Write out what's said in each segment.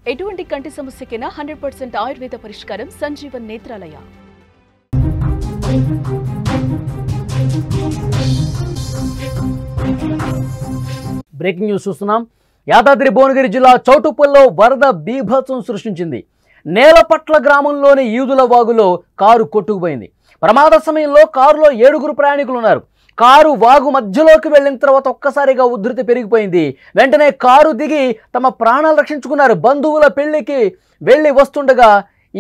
ఎటువంటి కంటి సమస్యకైనా 100% ఆయుర్వేద పరిష్కారం సంజీవన్ నేత్రాలయ. బ్రేకింగ్ న్యూస్ చూస్తున్నాం. యాదాద్రి భువనగిరి జిల్లా చౌటుప్పల్లో వరద బీభత్సం సృష్టించింది. నేలపట్ల గ్రామంలోని ఈదుల వాగులో కారు కొట్టుకుపోయింది. ప్రమాద సమయంలో కారులో 7 ప్రయాణికులు ఉన్నారు. కారు వాగు మధ్యలోకి వెళ్ళిన తర్వాత ఒక్కసారిగా ఉధృతి పెరిగిపోయింది. వెంటనే కారు దిగి తమ ప్రాణాలు రక్షించుకున్నారు. బంధువుల పెళ్లికి వెళ్ళి వస్తుండగా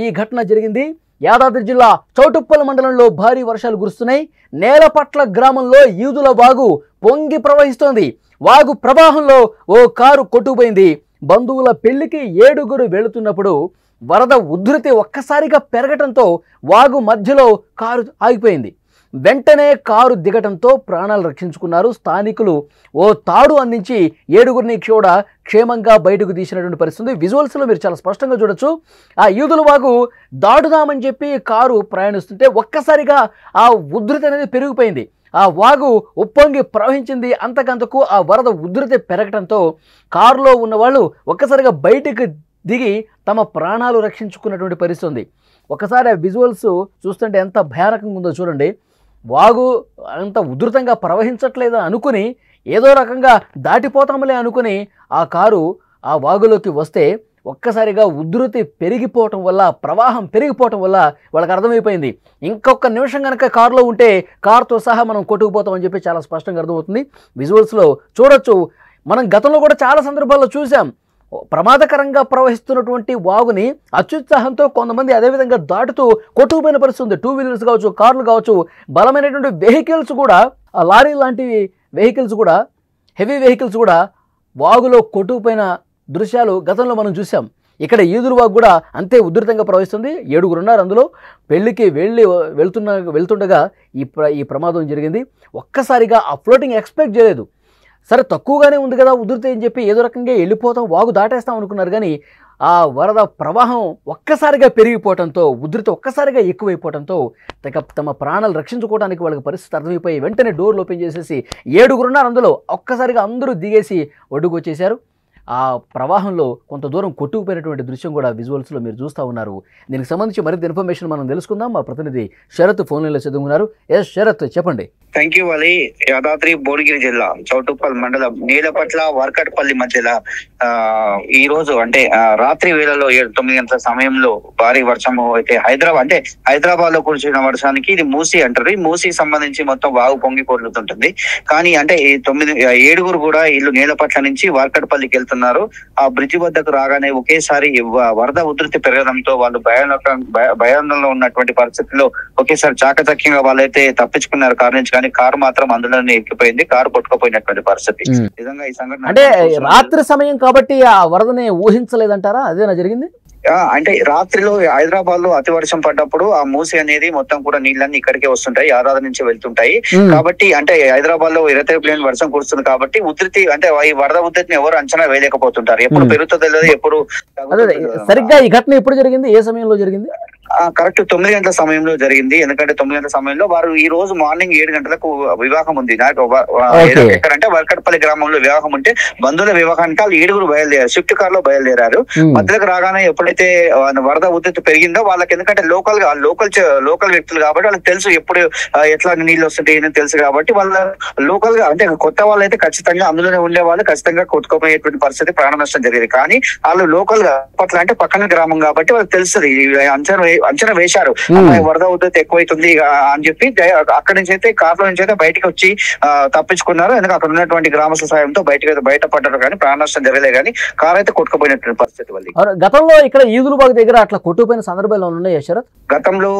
ఈ ఘటన జరిగింది. యాదాద్రి జిల్లా చౌటుప్పల్ మండలంలో భారీ వర్షాలు కురుస్తున్నాయి. నేలపట్ల గ్రామంలో ఈదుల వాగు పొంగి ప్రవహిస్తోంది. వాగు ప్రవాహంలో ఓ కారు కొట్టుకుపోయింది. బంధువుల పెళ్లికి 7 వెళుతున్నప్పుడు వరద ఉధృతి ఒక్కసారిగా పెరగటంతో వాగు మధ్యలో కారు ఆగిపోయింది. వెంటనే కారు దిగటంతో ప్రాణాలు రక్షించుకున్నారు. స్థానికులు ఓ తాడు అందించి 7 కూడా క్షేమంగా బయటకు తీసినటువంటి పరిస్థితి. విజువల్స్లో మీరు చాలా స్పష్టంగా చూడొచ్చు. ఆ ఈదుల వాగు దాటుదామని చెప్పి కారు ప్రయాణిస్తుంటే ఒక్కసారిగా ఆ ఉధృతి అనేది పెరిగిపోయింది. ఆ వాగు ఉప్పొంగి ప్రవహించింది. అంతకంతకు ఆ వరద ఉధృతి పెరగటంతో కారులో ఉన్న వాళ్ళు ఒక్కసారిగా బయటకు దిగి తమ ప్రాణాలు రక్షించుకున్నటువంటి పరిస్థితి ఉంది. ఒకసారి ఆ విజువల్స్ చూస్తుంటే ఎంత భయానకంగా ఉందో చూడండి. వాగు అంత ఉధృతంగా ప్రవహించట్లేదా అనుకుని ఏదో రకంగా దాటిపోతాములే అనుకుని ఆ కారు ఆ వాగులోకి వస్తే ఒక్కసారిగా ఉధృతి పెరిగిపోవటం వల్ల, ప్రవాహం పెరిగిపోవటం వల్ల వాళ్ళకి అర్థమైపోయింది ఇంకొక నిమిషం కనుక కారులో ఉంటే కారుతో సహా మనం కొట్టుకుపోతామని చెప్పి చాలా స్పష్టంగా అర్థమవుతుంది. విజువల్స్లో చూడొచ్చు. మనం గతంలో కూడా చాలా సందర్భాల్లో చూసాం. ప్రమాదకరంగా ప్రవహిస్తున్నటువంటి వాగుని అత్యుత్సాహంతో కొంతమంది అదేవిధంగా దాటుతూ కొట్టుకుపోయిన పరిస్థితి ఉంది. 2 వీలర్స్ కావచ్చు, కార్లు కావచ్చు, బలమైనటువంటి వెహికల్స్ కూడా, లారీ లాంటి వెహికల్స్ కూడా, హెవీ వెహికల్స్ కూడా వాగులో కొట్టుకుపోయిన దృశ్యాలు గతంలో మనం చూసాం. ఇక్కడ ఈదుల వాగు కూడా అంతే ఉధృతంగా ప్రవహిస్తుంది. 7 ఉన్నారు. అందులో పెళ్లికి వెళ్తుండగా ఈ ప్రమాదం జరిగింది. ఒక్కసారిగా ఆ ఫ్లోటింగ్ ఎక్స్పెక్ట్ చేయలేదు. సరే తక్కువగానే ఉంది కదా ఉధృతి అని చెప్పి ఏదో రకంగా వెళ్ళిపోతాం, వాగు దాటేస్తాం అనుకున్నారు. కానీ ఆ వరద ప్రవాహం ఒక్కసారిగా పెరిగిపోవడంతో, ఉధృతి ఒక్కసారిగా ఎక్కువైపోవడంతో తమ ప్రాణాలు రక్షించుకోవడానికి వాళ్ళకి పరిస్థితి అర్థమైపోయి వెంటనే డోర్లు ఓపెన్ చేసేసి 7 ఉన్నారు. అందులో ఒక్కసారిగా అందరూ దిగేసి ఒడ్డుకు వచ్చేసారు. ఆ ప్రవాహంలో కొంత దూరం కొట్టుకుపోయినటువంటి దృశ్యం కూడా విజువల్స్లో మీరు చూస్తూ ఉన్నారు. దీనికి సంబంధించి మరింత ఇన్ఫర్మేషన్ మనం తెలుసుకుందాం. మా ప్రతినిధి శరత్ ఫోన్ లైన్లో చదువుకున్నారు. ఎస్ శరత్, చెప్పండి. థ్యాంక్ యూ వాలి. యాదాద్రి భువనగిరి జిల్లా చౌటుప్పల్ మండలం నీలపట్ల వర్కట్పల్లి మధ్యలో ఈ రోజు అంటే రాత్రి వేళలో 9 గంటల సమయంలో భారీ వర్షము అయితే హైదరాబాద్ లో కురిసిన వర్షానికి ఇది మూసీ అంటారు. ఈ మూసీ సంబంధించి మొత్తం వాగు పొంగి పొర్లుతుంటుంది. కానీ అంటే ఈ 7 కూడా ఇల్లు నీలపట్ల నుంచి వర్కట్పల్లికి వెళ్తున్నారు. ఆ బ్రిడ్జి వద్దకు రాగానే ఒకేసారి వరద ఉధృతి పెరగడంతో వాళ్ళు భయాందోళనలో ఉన్నటువంటి పరిస్థితుల్లో ఒకేసారి చాకచక్యంగా వాళ్ళైతే తప్పించుకున్నారు కారు నుంచి. కానీ కారు మాత్రం అందులోనే ఎక్కిపోయింది. కారు కొట్టుకుపోయినటువంటి పరిస్థితి. నిజంగా ఈ సంఘటన అంటే రాత్రి సమయం కాబట్టి ఆ వరదని ఊహించలేదంటారా? అదేనా జరిగింది? అంటే రాత్రిలో హైదరాబాద్ లో అతి వర్షం పడ్డప్పుడు ఆ మూసి అనేది మొత్తం కూడా నీళ్ళన్నీ ఇక్కడికే వస్తుంటాయి, యాదాద్రి నుంచి వెళ్తుంటాయి. కాబట్టి అంటే హైదరాబాద్ లో 23 వర్షం కురుస్తుంది కాబట్టి ఉధృతి అంటే ఈ వరద ఉధృతిని ఎవరు అంచనా వేయలేకపోతుంటారు. ఎప్పుడు పెరుగుతుందో తెలియదు, ఎప్పుడు. సరిగ్గా ఈ ఘటన ఎప్పుడు జరిగింది? ఏ సమయంలో జరిగింది? కరెక్ట్ 9 గంటల సమయంలో జరిగింది. ఎందుకంటే 9 గంటల సమయంలో వారు ఈ రోజు మార్నింగ్ 7 గంటలకు వివాహం ఉంది. ఎక్కడంటే వర్కట్పల్లి గ్రామంలో వివాహం ఉంటే బంధువుల వివాహానికి వాళ్ళు 7 బయలుదేరారు. స్విఫ్ట్ కార్ లో బయలుదేరారు. మధ్యలోకి రాగానే ఎప్పుడైతే వరద ఉధృతి పెరిగిందో వాళ్ళకి, ఎందుకంటే లోకల్ వ్యక్తులు కాబట్టి వాళ్ళకి తెలుసు ఎప్పుడు ఎట్లా నీళ్ళు వస్తుంటాయి తెలుసు కాబట్టి వాళ్ళ లోకల్ గా అంటే కొత్త వాళ్ళు అయితే ఖచ్చితంగా అందులోనే ఉండే వాళ్ళు ఖచ్చితంగా కొట్టుకోపోయేటువంటి పరిస్థితి, ప్రాణ నష్టం జరిగేది. కానీ వాళ్ళు లోకల్ గా పట్ల అంటే పక్కన గ్రామం కాబట్టి వాళ్ళకి తెలుస్తుంది, అంచనా వేశారు వరద ఉధృతి ఎక్కువైతుంది అని చెప్పి. అక్కడి నుంచి అయితే కార్ల నుంచి అయితే బయటకు వచ్చి తప్పించుకున్నారు. ఎందుకంటే అక్కడ ఉన్నటువంటి గ్రామస్తుల సాయంతో బయటపడ్డారు. కానీ ప్రాణ నష్టం జరగలేదు. కానీ కార్ అయితే కొట్టుకుపోయినటువంటి పరిస్థితి. గతంలో ఇక్కడ ఈదుల వాగు దగ్గర అట్లా కొట్టుకుపోయిన సందర్భాలు ఉన్నాయి శరత్? గతంలో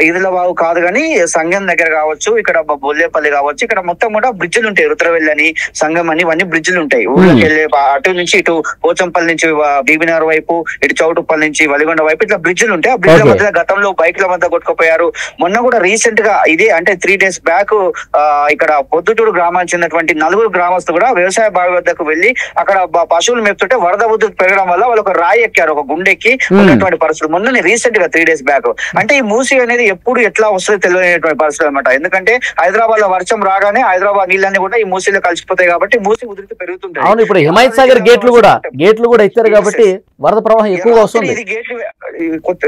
ఈదుల వాగు కాదు కానీ సంగం దగ్గర కావచ్చు, ఇక్కడ బొల్లేపల్లి కావచ్చు, ఇక్కడ మొత్తం కూడా బ్రిడ్జిలు ఉంటాయి. రుద్రవెల్లి అని, సంగం అని, ఇవన్నీ బ్రిడ్జిలు ఉంటాయి. ఊళ్ళోకి వెళ్ళే అటు నుంచి ఇటు పోచంపల్లి నుంచి బీబీనగర్ వైపు, ఇటు చౌటుప్పల్ నుంచి వలిగొండ వైపు ఇట్లా బ్రిడ్జిలు ఉంటాయి. ఆ బ్రిడ్జ్ మధ్య గతంలో బైక్ల మధ్య కొట్టుకుపోయారు. మొన్న కూడా రీసెంట్ గా ఇదే అంటే 3 days బ్యాక్ ఇక్కడ పొద్దుటూరు గ్రామానికి చెందినటువంటి 4 గ్రామస్తులు కూడా వ్యవసాయ బావి వద్దకు వెళ్లి అక్కడ పశువులు మేపుతుంటే వరద ఉధృతి పెరగడం వల్ల వాళ్ళు ఒక రాయి ఎక్కారు, ఒక గుండెక్కి ఉన్నటువంటి పరిస్థితులు మొన్న రీసెంట్ గా 3 days బ్యాక్. అంటే ఈ మూసి అనేది ఎప్పుడు ఎట్లా వస్తుందో తెలియనటువంటి పరిస్థితులు అనమాట. ఎందుకంటే హైదరాబాద్ లో వర్షం రాగానే హైదరాబాద్ నీళ్ళన్నీ కూడా ఈ మూసీలో కలిసిపోతాయి కాబట్టి మూసి ఉధృతి పెరుగుతుంటాయి. అవును, ఇప్పుడు హిమాయత్ సాగర్ గేట్లు కూడా ఎత్తారు కాబట్టి వరద ప్రవాహం ఎక్కువగా వస్తుంది.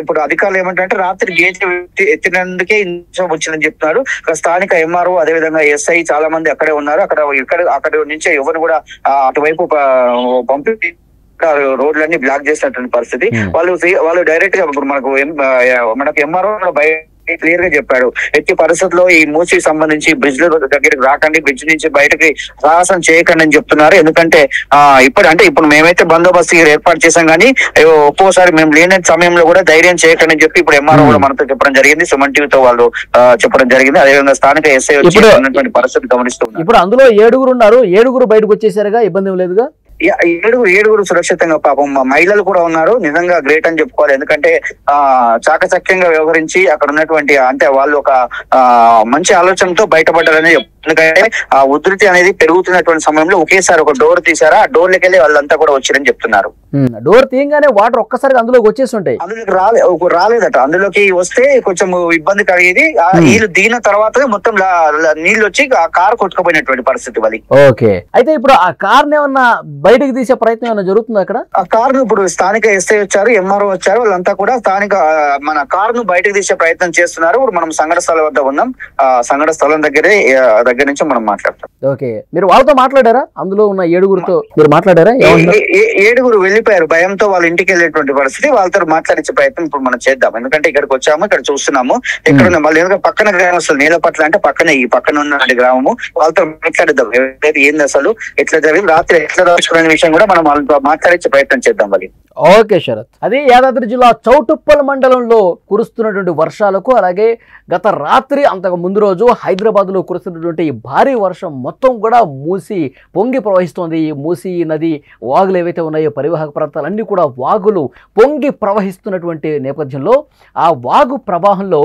ఇప్పుడు అధికారులు ఏమంటారంటే రాత్రి గేట్లు ఎత్తినందుకే వచ్చిందని చెప్తున్నారు. స్థానిక ఎంఆర్ఓ అదే విధంగా ఎస్ఐ చాలా మంది అక్కడే ఉన్నారు. అక్కడ నుంచి ఎవరు కూడా అటువైపు పంపి రోడ్లన్నీ బ్లాక్ చేసినటువంటి పరిస్థితి. వాళ్ళు డైరెక్ట్ గా ఇప్పుడు మనకు ఎంఆర్ఓ క్లియర్ గా చెప్పాడు, ఎట్టి పరిస్థితుల్లో ఈ మూసీకి సంబంధించి బ్రిడ్జ్ దగ్గరికి రాకండి, బ్రిడ్జ్ నుంచి బయటకి సాహసం చేయకండి అని చెప్తున్నారు. ఎందుకంటే ఇప్పుడు మేమైతే బందోబస్తు ఏర్పాటు చేశాం కానీ ఒక్కోసారి మేము లేని సమయంలో కూడా ధైర్యం చేయకండి అని చెప్పి ఇప్పుడు ఎంఆర్ఓ కూడా మనతో చెప్పడం జరిగింది. సుమన్ టీవీతో వాళ్ళు చెప్పడం జరిగింది. అదేవిధంగా స్థానిక ఎస్ఐ ఉన్నటువంటి పరిస్థితి గమనిస్తున్నారు. ఇప్పుడు అందులో 7 ఉన్నారు, 7 బయటకు వచ్చేసారుగా, ఇబ్బంది లేదుగా. ఏడుగురు సురక్షితంగా, పాపం మహిళలు కూడా ఉన్నారు. నిజంగా గ్రేట్ అని చెప్పుకోవాలి. ఎందుకంటే చాకచక్యంగా వ్యవహరించి అక్కడ ఉన్నటువంటి అంటే వాళ్ళు ఒక మంచి ఆలోచనతో బయటపడ్డారని. ఎందుకంటే ఆ ఉధృతి అనేది పెరుగుతున్నటువంటి సమయంలో ఒకేసారి ఒక డోర్ తీసారా, ఆ డోర్లకి వెళ్ళి వాళ్ళంతా కూడా వచ్చారని చెప్తున్నారు. డోర్ తీయగానే వాటర్ ఒక్కసారి అందులోకి వచ్చేస్తుంటాయి. అందులోకి రాలేదట. అందులోకి వస్తే కొంచెం ఇబ్బంది కలిగేది. వీళ్ళు దిగిన తర్వాత మొత్తం నీళ్ళు వచ్చి ఆ కారు కొట్టుకుపోయినటువంటి పరిస్థితి అది. ఓకే, అయితే ఇప్పుడు ఆ కార్ ఏమన్నా బయటకు తీసే ప్రయత్నం ఏమైనా జరుగుతుంది అక్కడ? ఆ కార్ ను ఇప్పుడు స్థానిక ఎస్ఐ వచ్చారు, ఎంఆర్ఓ వచ్చారు, వాళ్ళంతా కూడా స్థానిక మన కార్ ను బయటకు తీసే ప్రయత్నం చేస్తున్నారు. ఇప్పుడు మనం సంఘటన స్థలం వద్ద ఉన్నాం. ఆ సంఘటన స్థలం దగ్గర నుంచి మనం మాట్లాడతాం. ఓకే, మీరు వాళ్ళతో మాట్లాడారా? అందులో ఉన్న 7 మీరు మాట్లాడారా? 7 వెళ్ళిపోయారు. భయంతో వాళ్ళ ఇంటికి వెళ్ళేటువంటి పరిస్థితి. వాళ్ళతో మాట్లాడించే ప్రయత్నం ఇప్పుడు మనం చేద్దాం. ఎందుకంటే ఇక్కడికి వచ్చాము, ఇక్కడ చూస్తున్నాము, ఇక్కడ ఉన్న వాళ్ళు ఎందుకంటే పక్కన గ్రామస్తులు నీలపట్ల అంటే ఈ పక్కన ఉన్న గ్రామము, వాళ్ళతో మాట్లాడిద్దాం. ఏంది అసలు ఎట్లా జరిగింది, రాత్రి ఎట్లా దాచుకునే విషయం కూడా మనం వాళ్ళతో మాట్లాడించే ప్రయత్నం చేద్దాం. మరి ఓకే శరత్, అదే యాదాద్రి జిల్లా చౌటుప్పల్ మండలంలో కురుస్తున్నటువంటి వర్షాలకు, అలాగే గత రాత్రి అంతకు ముందు రోజు హైదరాబాద్ లో కురుస్తున్నటువంటి భారీ వర్షం మొత్తం కూడా మూసి పొంగి ప్రవహిస్తోంది. ఈ మూసి నది వాగులు ఏవైతే ఉన్నాయో పరివాహక ప్రాంతాలన్నీ కూడా వాగులు పొంగి ప్రవహిస్తున్నటువంటి నేపథ్యంలో ఆ వాగు ప్రవాహంలో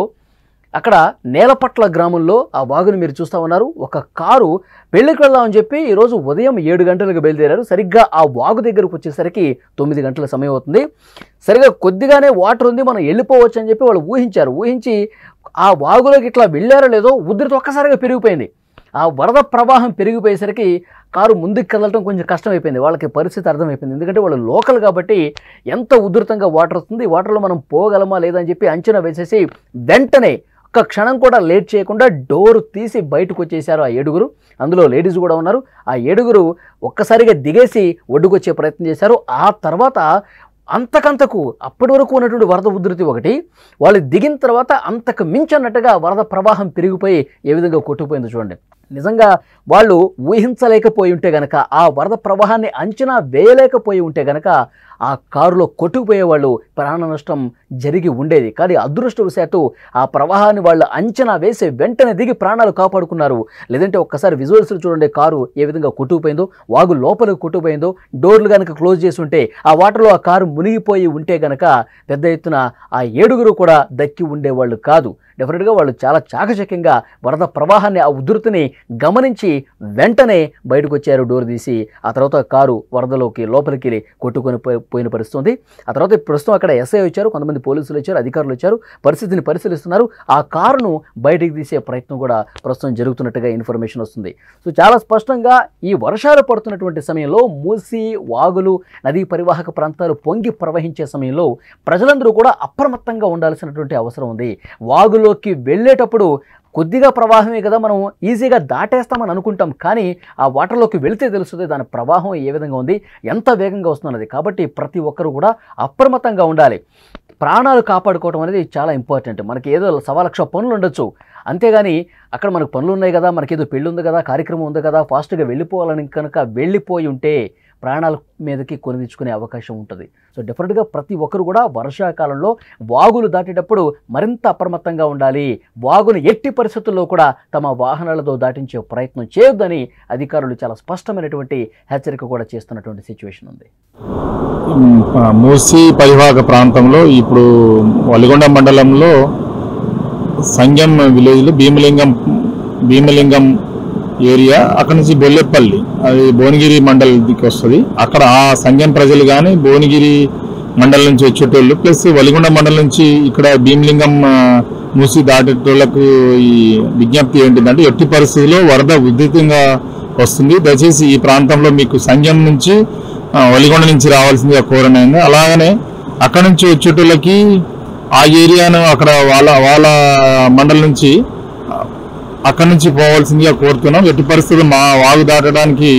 అక్కడ నేలపట్ల గ్రామంలో ఆ వాగును మీరు చూస్తూ ఉన్నారు. ఒక కారు పెళ్లికి వెళ్దామని చెప్పి ఈరోజు ఉదయం 7 గంటలకు బయలుదేరారు. సరిగ్గా ఆ వాగు దగ్గరకు వచ్చేసరికి 9 గంటల సమయం అవుతుంది. సరిగ్గా కొద్దిగానే వాటర్ ఉంది, మనం వెళ్ళిపోవచ్చు అని చెప్పి వాళ్ళు ఊహించి ఆ వాగులోకి ఇట్లా వెళ్ళారో లేదో ఉధృతి ఒక్కసారిగా పెరిగిపోయింది. ఆ వరద ప్రవాహం పెరిగిపోయేసరికి కారు ముందుకు కదలటం కొంచెం కష్టమైపోయింది. వాళ్ళకి పరిస్థితి అర్థమైపోయింది. ఎందుకంటే వాళ్ళు లోకల్ కాబట్టి ఎంత ఉధృతంగా వాటర్ వస్తుంది, వాటర్లో మనం పోగలమా లేదా అని చెప్పి అంచనా వేసేసి వెంటనే ఒక్క క్షణం కూడా లేట్ చేయకుండా డోర్ తీసి బయటకు వచ్చేసారు ఆ 7. అందులో లేడీస్ కూడా ఉన్నారు. ఆ 7 ఒక్కసారిగా దిగేసి ఒడ్డుకొచ్చే ప్రయత్నం చేశారు. ఆ తర్వాత అంతకంతకు అప్పటి వరకు ఉన్నటువంటి వరద ఉధృతి ఒకటి, వాళ్ళు దిగిన తర్వాత అంతకు మించన్నట్టుగా వరద ప్రవాహం పెరిగిపోయి ఏ విధంగా కొట్టుకుపోయిందో చూడండి. నిజంగా వాళ్ళు ఊహించలేకపోయి ఉంటే గనక, ఆ వరద ప్రవాహాన్ని అంచనా వేయలేకపోయి ఉంటే గనక ఆ కారులో కొట్టుకుపోయేవాళ్ళు, ప్రాణ నష్టం జరిగి ఉండేది. కానీ అదృష్టవశాత్తు ఆ ప్రవాహాన్ని వాళ్ళు అంచనా వేసి వెంటనే దిగి ప్రాణాలు కాపాడుకున్నారు. లేదంటే ఒక్కసారి విజువల్స్లో చూడండి, కారు ఏ విధంగా కొట్టుకుపోయిందో, వాగు లోపలికి కొట్టుకుపోయిందో. డోర్లు కనుక క్లోజ్ చేసి ఉంటే ఆ వాటర్లో ఆ కారు మునిగిపోయి ఉంటే గనక పెద్ద ఎత్తున ఆ 7 కూడా దక్కి ఉండేవాళ్ళు కాదు. డెఫినెట్గా వాళ్ళు చాలా చాకచక్యంగా వరద ప్రవాహాన్ని, ఆ ఉధృతిని గమనించి వెంటనే బయటకు వచ్చారు డోర్ తీసి. ఆ తర్వాత కారు వరదలోకి లోపలికి కొట్టుకొని పోయిన పరిస్థితి ఉంది. ఆ తర్వాత ప్రస్తుతం అక్కడ ఎస్ఐ వచ్చారు, కొంతమంది పోలీసులు వచ్చారు, అధికారులు వచ్చారు, పరిస్థితిని పరిశీలిస్తున్నారు. ఆ కారును బయటికి తీసే ప్రయత్నం కూడా ప్రస్తుతం జరుగుతున్నట్టుగా ఇన్ఫర్మేషన్ వస్తుంది. సో చాలా స్పష్టంగా ఈ వర్షాలు పడుతున్నటువంటి సమయంలో మూసి వాగులు, నదీ పరివాహక ప్రాంతాలు పొంగి ప్రవహించే సమయంలో ప్రజలందరూ కూడా అప్రమత్తంగా ఉండాల్సినటువంటి అవసరం ఉంది. వాగులోకి వెళ్ళేటప్పుడు కొద్దిగా ప్రవాహమే కదా, మనం ఈజీగా దాటేస్తామని అనుకుంటాం. కానీ ఆ వాటర్లోకి వెళితే తెలుస్తుంది దాని ప్రవాహం ఏ విధంగా ఉంది, ఎంత వేగంగా వస్తున్నది. కాబట్టి ప్రతి ఒక్కరు కూడా అప్రమత్తంగా ఉండాలి. ప్రాణాలు కాపాడుకోవడం అనేది చాలా ఇంపార్టెంట్. మనకి ఏదో 1,00,000 పనులు ఉండొచ్చు, అంతేగాని అక్కడ మనకు పనులు ఉన్నాయి కదా, మనకేదో పెళ్ళి ఉంది కదా, కార్యక్రమం ఉంది కదా, ఫాస్ట్గా వెళ్ళిపోవాలని కనుక వెళ్ళిపోయి ఉంటే ప్రాణాల మీదకి కొనిదించుకునే అవకాశం ఉంటుంది. సో డెఫినెట్గా ప్రతి ఒక్కరు కూడా వర్షాకాలంలో వాగులు దాటేటప్పుడు మరింత అప్రమత్తంగా ఉండాలి. వాగును ఎట్టి పరిస్థితుల్లో కూడా తమ వాహనాలతో దాటించే ప్రయత్నం చేయొద్దని అధికారులు చాలా స్పష్టమైనటువంటి హెచ్చరిక కూడా చేస్తున్నటువంటి సిచ్యువేషన్ ఉంది. మూసీ పరివాహక ప్రాంతంలో ఇప్పుడు వలిగొండ మండలంలో సంగం విలేజ్లో భీమలింగం ఏరియా, అక్కడ నుంచి బొల్లెపల్లి, అది భువనగిరి మండలికి వస్తుంది. అక్కడ ఆ సంగం ప్రజలు కానీ భువనగిరి మండలం నుంచి వచ్చేటోళ్ళు ప్లస్ వలిగొండ మండలం నుంచి ఇక్కడ భీమలింగం మూసి దాటేటోళ్లకు ఈ విజ్ఞప్తి ఏంటిదంటే ఎట్టి పరిస్థితుల్లో వరద ఉధృతంగా వస్తుంది. దయచేసి ఈ ప్రాంతంలో మీకు సంగం నుంచి వలిగొండ నుంచి రావాల్సిందిగా కోరనైంది. అలాగనే అక్కడ నుంచి వచ్చేటోళ్ళకి ఆ ఏరియాను అక్కడ వాళ్ళ మండలం నుంచి అక్కడి నుంచి పోవాల్సిందిగా కోరుతున్నాం. ఎట్టి పరిస్థితులు మా వాగు దాటడానికి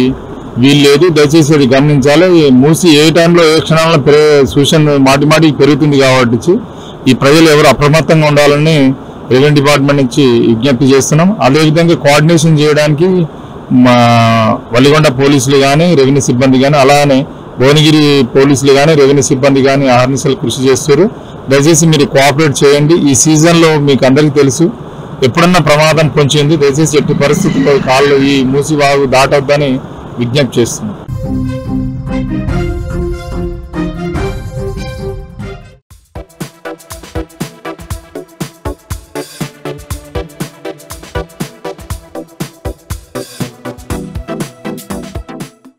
వీలు లేదు, దయచేసి అది గమనించాలి. మూసి ఏ టైంలో ఏ క్షణాల్లో సూచన మాటిమాటికి పెరుగుతుంది కాబట్టి ఈ ప్రజలు ఎవరు అప్రమత్తంగా ఉండాలని రెవెన్యూ డిపార్ట్మెంట్ నుంచి విజ్ఞప్తి చేస్తున్నాం. అదేవిధంగా కోఆర్డినేషన్ చేయడానికి మా వలిగొండ పోలీసులు కానీ రెవెన్యూ సిబ్బంది కానీ అలానే భువనగిరి పోలీసులు కానీ రెవెన్యూ సిబ్బంది కానీ అహర్నిశలు కృషి చేస్తారు. దయచేసి మీరు కోఆపరేట్ చేయండి. ఈ సీజన్లో మీకు అందరికీ తెలుసు ఎప్పుడన్నా ప్రమాదం పొంచింది. దయచేసి ఎట్టి పరిస్థితుల్లో కాళ్ళు ఈ మూసి వాగు దాటొద్దని విజ్ఞప్తి చేస్తున్నాం.